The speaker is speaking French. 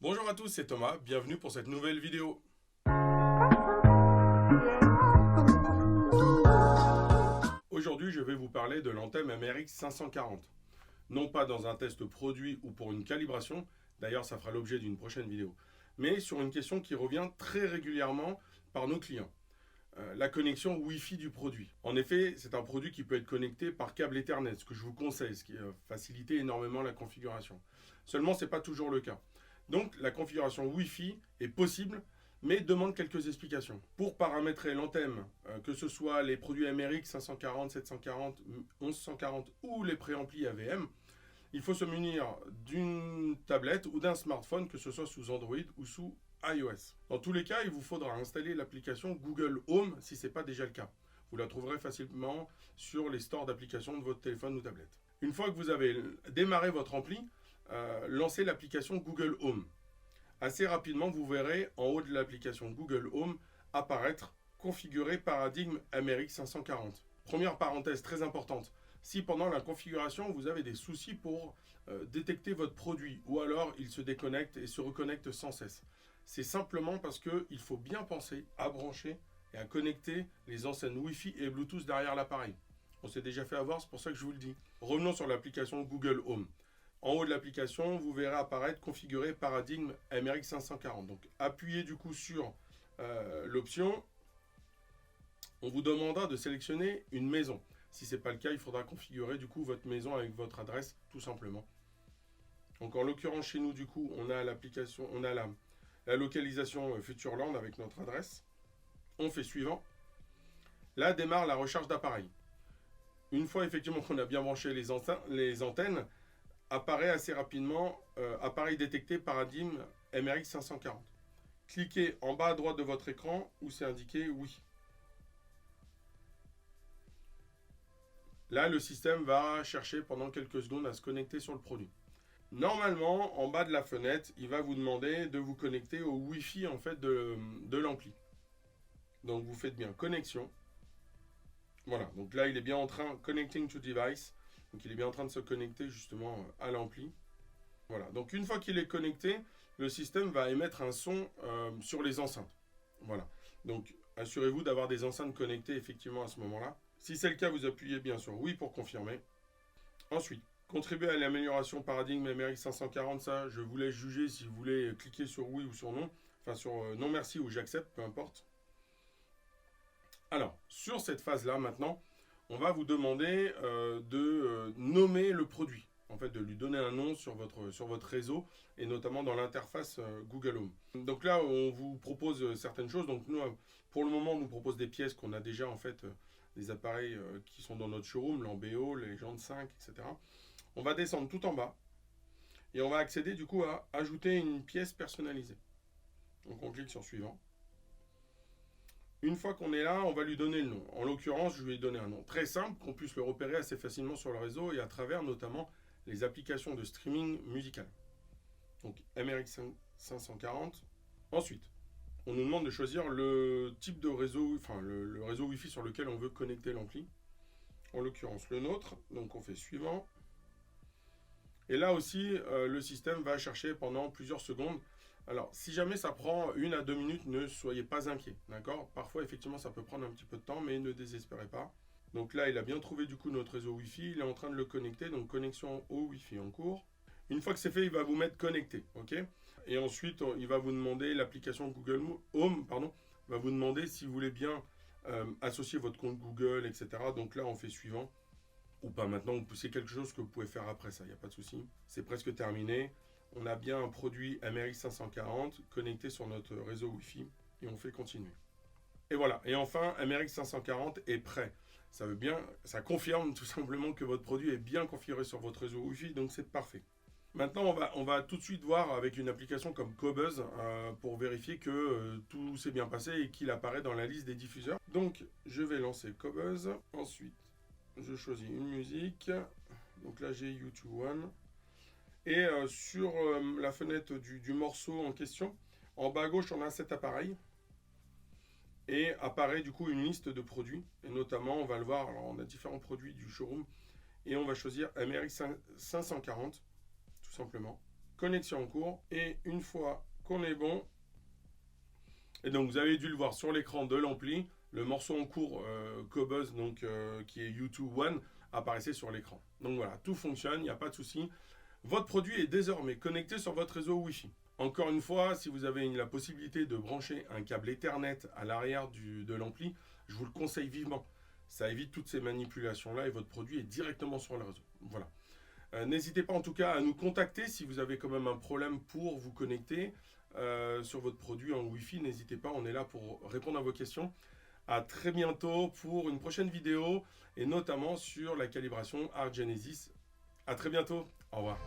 Bonjour à tous, c'est Thomas, bienvenue pour cette nouvelle vidéo. Aujourd'hui, je vais vous parler de l'Anthem MRX 540. Non pas dans un test produit ou pour une calibration, d'ailleurs ça fera l'objet d'une prochaine vidéo, mais sur une question qui revient très régulièrement par nos clients. La connexion Wi-Fi du produit. En effet, c'est un produit qui peut être connecté par câble Ethernet, ce que je vous conseille, ce qui facilite énormément la configuration. Seulement, ce n'est pas toujours le cas. Donc, la configuration Wi-Fi est possible, mais demande quelques explications. Pour paramétrer l'antenne, que ce soit les produits MRX 540, 740, 1140 ou les préamplis AVM, il faut se munir d'une tablette ou d'un smartphone, que ce soit sous Android ou sous iOS. Dans tous les cas, il vous faudra installer l'application Google Home si ce n'est pas déjà le cas. Vous la trouverez facilement sur les stores d'applications de votre téléphone ou tablette. Une fois que vous avez démarré votre ampli, lancez l'application Google Home. Assez rapidement, vous verrez en haut de l'application Google Home apparaître configurer paradigme MRX 540. Première parenthèse très importante, si pendant la configuration vous avez des soucis pour détecter votre produit ou alors il se déconnecte et se reconnecte sans cesse, c'est simplement parce qu'il faut bien penser à brancher et à connecter les enseignes Wi-Fi et Bluetooth derrière l'appareil. On s'est déjà fait avoir, c'est pour ça que je vous le dis. Revenons sur l'application Google Home. En haut de l'application, vous verrez apparaître configurer paradigme MRX 540. Donc appuyez du coup sur l'option. On vous demandera de sélectionner une maison. Si ce n'est pas le cas, il faudra configurer du coup votre maison avec votre adresse tout simplement. Donc en l'occurrence chez nous du coup, on a l'application, on a la localisation Futureland avec notre adresse. On fait suivant. Là démarre la recharge d'appareil. Une fois effectivement qu'on a bien branché les antennes, apparaît assez rapidement appareil détecté paradigme MRX 540. Cliquez en bas à droite de votre écran où c'est indiqué oui. Là, le système va chercher pendant quelques secondes à se connecter sur le produit. Normalement, en bas de la fenêtre, il va vous demander de vous connecter au Wi-Fi en fait de l'ampli. Donc vous faites bien connexion. Voilà, donc là il est bien en train connecting to device. Donc il est bien en train de se connecter justement à l'ampli. Voilà, donc une fois qu'il est connecté, le système va émettre un son sur les enceintes. Voilà, donc assurez-vous d'avoir des enceintes connectées effectivement à ce moment-là. Si c'est le cas, vous appuyez bien sur oui pour confirmer. Ensuite, contribuer à l'amélioration paradigme MRX 540, ça je vous laisse juger si vous voulez cliquer sur oui ou sur non. Enfin sur non merci ou j'accepte, peu importe. Alors, sur cette phase-là maintenant, on va vous demander de nommer le produit. En fait, de lui donner un nom sur votre réseau et notamment dans l'interface Google Home. Donc là, on vous propose certaines choses. Donc nous, pour le moment, on nous propose des pièces qu'on a déjà en fait, des appareils qui sont dans notre showroom, l'Ambeo, les Legend 5, etc. On va descendre tout en bas et on va accéder du coup à ajouter une pièce personnalisée. Donc on clique sur suivant. Une fois qu'on est là, on va lui donner le nom. En l'occurrence, je vais lui donner un nom très simple, qu'on puisse le repérer assez facilement sur le réseau et à travers notamment les applications de streaming musical. Donc MRX 540. Ensuite, on nous demande de choisir le type de réseau, enfin le réseau Wi-Fi sur lequel on veut connecter l'ampli. En l'occurrence le nôtre. Donc on fait suivant. Et là aussi, le système va chercher pendant plusieurs secondes. Alors, si jamais ça prend 1 à 2 minutes, ne soyez pas inquiets, d'accord? Parfois, effectivement, ça peut prendre un petit peu de temps, mais ne désespérez pas. Donc là, il a bien trouvé du coup notre réseau Wi-Fi, il est en train de le connecter, donc connexion au Wi-Fi en cours. Une fois que c'est fait, il va vous mettre connecté, ok? Et ensuite, il va vous demander, l'application Google Home, va vous demander si vous voulez bien associer votre compte Google, etc. Donc là, on fait suivant. Ou pas maintenant, c'est quelque chose que vous pouvez faire après ça, il n'y a pas de souci. C'est presque terminé. On a bien un produit MRX 540 connecté sur notre réseau Wi-Fi et on fait continuer. Et voilà, et enfin, MRX 540 est prêt. Ça confirme tout simplement que votre produit est bien configuré sur votre réseau Wi-Fi, donc c'est parfait. Maintenant, on va tout de suite voir avec une application comme Qobuz pour vérifier que tout s'est bien passé et qu'il apparaît dans la liste des diffuseurs. Donc, je vais lancer Qobuz. Ensuite, je choisis une musique. Donc là, j'ai YouTube One. Et sur la fenêtre du morceau en question, en bas à gauche, on a cet appareil. Et apparaît du coup une liste de produits. Et notamment, on va le voir, alors on a différents produits du showroom. Et on va choisir MRX 540, tout simplement. connexion en cours. Et une fois qu'on est bon, et donc vous avez dû le voir sur l'écran de l'ampli, le morceau en cours Cobuzz, donc qui est U2 One, apparaissait sur l'écran. Donc voilà, tout fonctionne, il n'y a pas de souci. Votre produit est désormais connecté sur votre réseau Wi-Fi. Encore une fois, si vous avez la possibilité de brancher un câble Ethernet à l'arrière de l'ampli, je vous le conseille vivement. Ça évite toutes ces manipulations-là et votre produit est directement sur le réseau. Voilà. N'hésitez pas en tout cas à nous contacter si vous avez quand même un problème pour vous connecter sur votre produit en Wi-Fi. N'hésitez pas, on est là pour répondre à vos questions. À très bientôt pour une prochaine vidéo et notamment sur la calibration Arc Genesis. À très bientôt. Au revoir.